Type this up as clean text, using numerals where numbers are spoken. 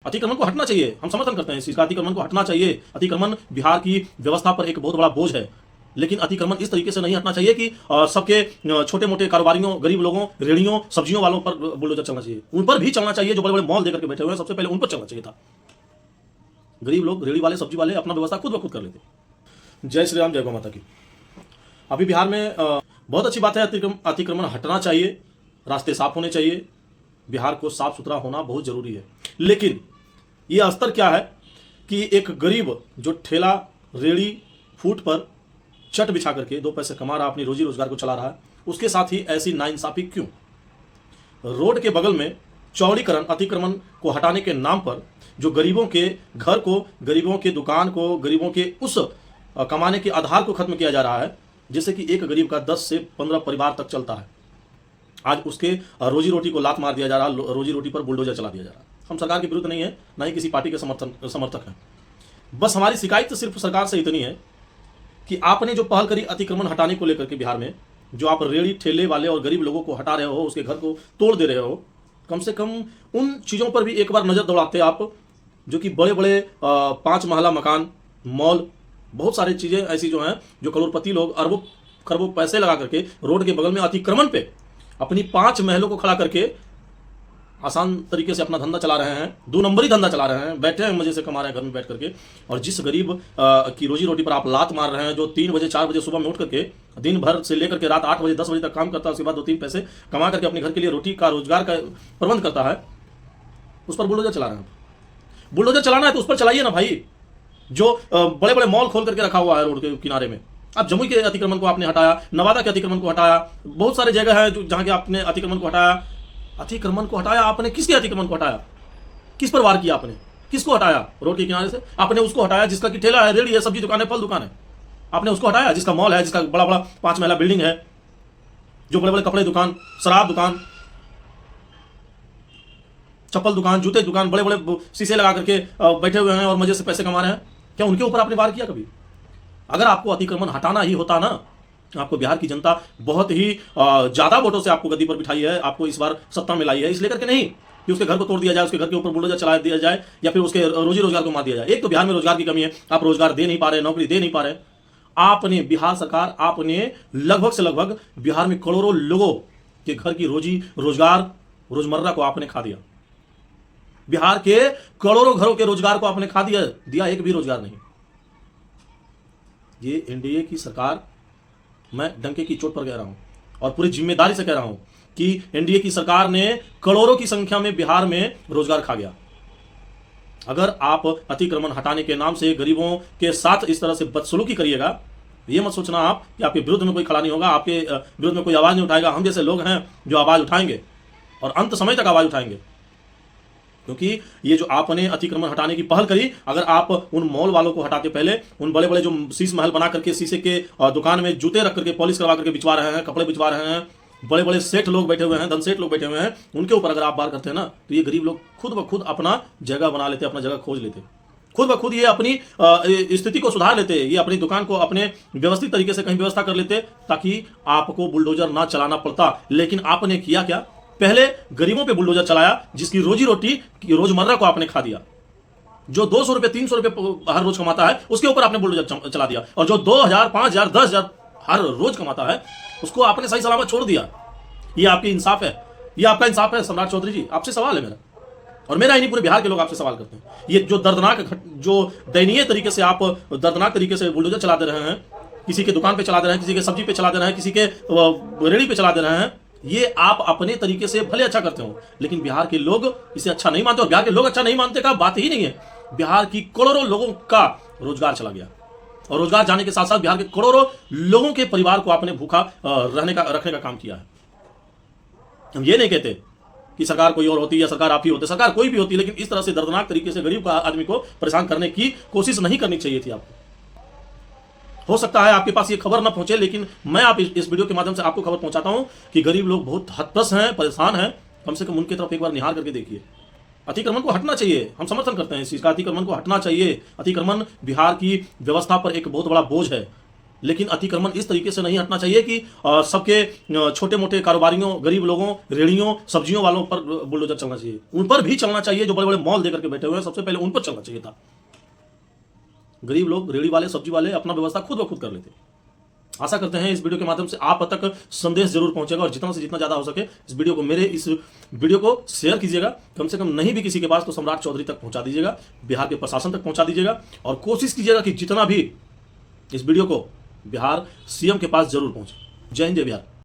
अतिक्रमण को हटना चाहिए, हम समर्थन करते हैं इस चीज का, अतिक्रमण को हटना चाहिए। अतिक्रमण बिहार की व्यवस्था पर एक बहुत बड़ा बोझ है, लेकिन अतिक्रमण इस तरीके से नहीं हटना चाहिए कि सबके छोटे मोटे कारोबारियों, गरीब लोगों, रेहड़ियों, सब्जियों वालों पर बुलडोजर चलना चाहिए। उन पर भी चलना चाहिए जो बड़े बड़े मॉल देकर के बैठे हुए हैं, सबसे पहले उन पर चलना चाहिए था। गरीब लोग, रेहड़ी वाले, सब्जी वाले अपना व्यवस्था खुद ब खुद कर लेते। जय श्री राम, जय गौ माता की। अभी बिहार में बहुत अच्छी बात है, अतिक्रमण हटना चाहिए, रास्ते साफ होने चाहिए, बिहार को साफ सुथरा होना बहुत जरूरी है। लेकिन यह स्तर क्या है कि एक गरीब जो ठेला, रेहड़ी, फूट पर चट बिछा करके 2 पैसे कमा रहा, अपनी रोजी रोजगार को चला रहा है, उसके साथ ही ऐसी नाइंसाफी क्यों? रोड के बगल में चौड़ीकरण, अतिक्रमण को हटाने के नाम पर जो गरीबों के घर को, गरीबों के दुकान को, गरीबों के उस कमाने के आधार को खत्म किया जा रहा है, जिससे कि एक गरीब का 10 से 15 परिवार तक चलता है। आज उसके रोजी रोटी को लात मार दिया जा रहा, रोजी रोटी पर बुलडोजर चला दिया जा रहा। हम सरकार के विरुद्ध नहीं है, ना ही किसी पार्टी के समर्थक हैं। बस हमारी शिकायत सिर्फ सरकार से इतनी है कि आपने जो पहल करी अतिक्रमण हटाने को लेकर के बिहार में, जो आप रेहड़ी ठेले वाले और गरीब लोगों को हटा रहे हो, उसके घर को तोड़ दे रहे हो, कम से कम उन चीज़ों पर भी एक बार नज़र दौड़ाते आप, जो कि बड़े बड़े 5 महला मकान, मॉल, बहुत सारी चीज़ें ऐसी जो हैं, जो करोड़पति लोग अरबों खरबों पैसे लगा करके रोड के बगल में अतिक्रमण पे अपनी 5 महलों को खड़ा करके आसान तरीके से अपना धंधा चला रहे हैं, 2 नंबरी धंधा चला रहे हैं, बैठे हैं मजे से कमा रहे हैं घर में बैठ करके। और जिस गरीब की रोजी रोटी पर आप लात मार रहे हैं, जो 3 बजे 4 बजे सुबह में उठ करके दिन भर से लेकर के रात 8 बजे 10 बजे तक काम करता है, उसके बाद 2-3 पैसे कमा करके अपने घर के लिए रोटी का, रोजगार का प्रबंध करता है, उस पर बुलडोजर चला रहे हैं। बुलडोजर चलाना है तो उस पर चलाइए ना भाई, जो बड़े बड़े मॉल खोल करके रखा हुआ है रोड के किनारे में। अब जमुई के अतिक्रमण को आपने हटाया, नवादा के अतिक्रमण को हटाया, बहुत सारे जगह है जहां के आपने अतिक्रमण को हटाया। अतिक्रमण को हटाया आपने, किसके अतिक्रमण को हटाया? किस पर वार किया आपने? किसको हटाया? रोड के किनारे से आपने उसको हटाया जिसका कि ठेला है, रेहड़ी है, सब्जी दुकान है, फल दुकान है, आपने उसको हटाया। जिसका मॉल है, जिसका बड़ा बड़ा 5 महला बिल्डिंग है, जो बड़े बड़े कपड़े दुकान, शराब दुकान, चप्पल दुकान, जूते दुकान, बड़े बड़े शीशे लगा करके बैठे हुए हैं और मजे से पैसे कमा रहे हैं, क्या उनके ऊपर आपने वार किया कभी? अगर आपको अतिक्रमण हटाना ही होता ना, आपको बिहार की जनता बहुत ही ज्यादा वोटों से आपको गद्दी पर बिठाई है, आपको इस बार सत्ता में लाई है, इसलिए करके नहीं कि उसके घर को तोड़ दिया जाए, उसके घर के ऊपर बुलडोजर चला दिया जाए, या फिर उसके रोजी रोजगार को मार दिया जाए। एक तो बिहार में रोजगार की कमी है, आप रोजगार दे नहीं पा रहे, नौकरी दे नहीं पा रहे। आपने, बिहार सरकार आपने लगभग से लगभग बिहार में करोड़ों लोगों के घर की रोजी रोजगार, रोजमर्रा को आपने खा दिया। बिहार के करोड़ों घरों के रोजगार को आपने खा दिया, एक भी रोजगार नहीं। ये एनडीए की सरकार, मैं डंके की चोट पर कह रहा हूं और पूरी जिम्मेदारी से कह रहा हूं कि एनडीए की सरकार ने करोड़ों की संख्या में बिहार में रोजगार खा गया। अगर आप अतिक्रमण हटाने के नाम से गरीबों के साथ इस तरह से बदसलूकी करिएगा, ये मत सोचना आप कि आपके विरुद्ध में कोई खड़ा नहीं होगा, आपके विरुद्ध में कोई आवाज नहीं उठाएगा। हम जैसे लोग हैं जो आवाज उठाएंगे और अंत समय तक आवाज उठाएंगे, क्योंकि ये जो आपने अतिक्रमण हटाने की पहल करी, अगर आप उन मॉल वालों को हटाते, पहले उन बड़े बड़े जो शीश महल बना करके शीशे के दुकान में जूते रख करके पॉलिश करवा करके बिचवा रहे हैं, कपड़े बिचवा रहे हैं, बड़े बड़े सेठ लोग बैठे हुए हैं, धन सेठ लोग बैठे हुए हैं, उनके ऊपर अगर आप वार करते हैं ना, तो ये गरीब लोग खुद ब खुद अपना जगह बना लेते, अपना जगह खोज लेते, खुद ब खुद ये अपनी स्थिति को सुधार लेते, ये अपनी दुकान को अपने व्यवस्थित तरीके से कहीं व्यवस्था कर लेते, ताकि आपको बुलडोजर ना चलाना पड़ता। लेकिन आपने किया क्या? पहले गरीबों पे बुलडोजर चलाया, जिसकी रोजी रोटी रोजमर्रा को आपने खा दिया। जो 200 रुपए 300 रुपए हर रोज कमाता है, उसके ऊपर आपने बुलडोजर चला दिया, और जो 2000 5000 10,000 हर रोज कमाता है, उसको आपने सही सलामत छोड़ दिया। ये आपकी इंसाफ है? ये आपका इंसाफ है? सम्राट चौधरी जी, आपसे सवाल है मेरा, और मेरा ही नहीं, पूरे बिहार के लोग आपसे सवाल करते हैं। ये जो दर्दनाक, जो दयनीय तरीके से आप दर्दनाक तरीके से बुलडोजर चला दे रहे हैं, किसी के दुकान पे चला दे रहे हैं, किसी के सब्जी पे चला दे रहे हैं, किसी के रेहड़ी पे चला दे रहे हैं, ये आप अपने तरीके से भले अच्छा करते हो, लेकिन बिहार के लोग इसे अच्छा नहीं मानते, और बिहार के लोग अच्छा नहीं मानते का बात ही नहीं है। बिहार की करोड़ों लोगों का रोजगार चला गया, और रोजगार जाने के साथ साथ बिहार के करोड़ों लोगों के परिवार को आपने भूखा रखने का काम किया है। हम ये नहीं कहते कि सरकार कोई और होती या सरकार आप ही होते, सरकार कोई भी होती, लेकिन इस तरह से दर्दनाक तरीके से गरीब आदमी को परेशान करने की कोशिश नहीं करनी चाहिए थी आपको। हो सकता है आपके पास ये खबर ना पहुंचे, लेकिन मैं आप इस वीडियो के माध्यम से आपको खबर पहुंचाता हूं कि गरीब लोग बहुत हतप्रस हैं, परेशान हैं। कम से कम उनकी तरफ एक बार निहार करके देखिए। अतिक्रमण को हटना चाहिए, हम समर्थन करते हैं इस चीज का, अतिक्रमण को हटना चाहिए। अतिक्रमण बिहार की व्यवस्था पर एक बहुत बड़ा बोझ है, लेकिन अतिक्रमण इस तरीके से नहीं हटना चाहिए कि सबके छोटे मोटे कारोबारियों, गरीब लोगों, रेहड़ियों, सब्जियों वालों पर बुलडोजर चलना चाहिए। उन पर भी चलना चाहिए जो बड़े बड़े मॉल देकर के बैठे हुए हैं, सबसे पहले उन पर चलना चाहिए था। गरीब लोग, रेहड़ी वाले, सब्जी वाले अपना व्यवस्था खुद ब खुद कर लेते। आशा करते हैं इस वीडियो के माध्यम से आप तक संदेश जरूर पहुंचेगा और जितना से जितना ज्यादा हो सके इस वीडियो को, मेरे इस वीडियो को शेयर कीजिएगा। कम से कम नहीं भी किसी के पास तो सम्राट चौधरी तक पहुंचा दीजिएगा, बिहार के प्रशासन तक पहुंचा दीजिएगा और कोशिश कीजिएगा कि जितना भी इस वीडियो को बिहार सीएम के पास जरूर पहुंचे। जय हिंद, जय बिहार।